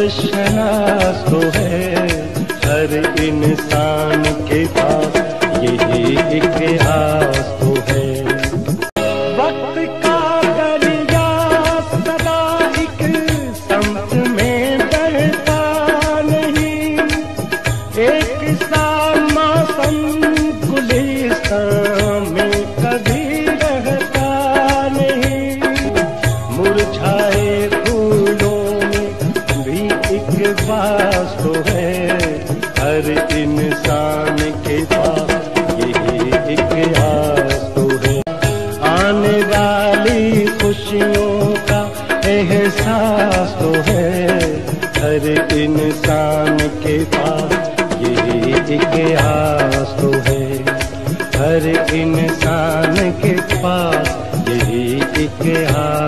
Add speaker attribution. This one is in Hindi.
Speaker 1: शनास तो है हर इंसान के पास यही इतिहास तो है। वक्त का दरिया सदा एक समत में बहता नहीं, एक सा मौसम गुलिस्तान में कभी रहता नहीं। मुरझाए फूलों में भी एक बास तो है हर इंसान के पास यही इतिहास तो है। आने वाली खुशियों का एहसास तो है हर इंसान के पास यही इतिहास तो है। हर इंसान के पास यही इतिहास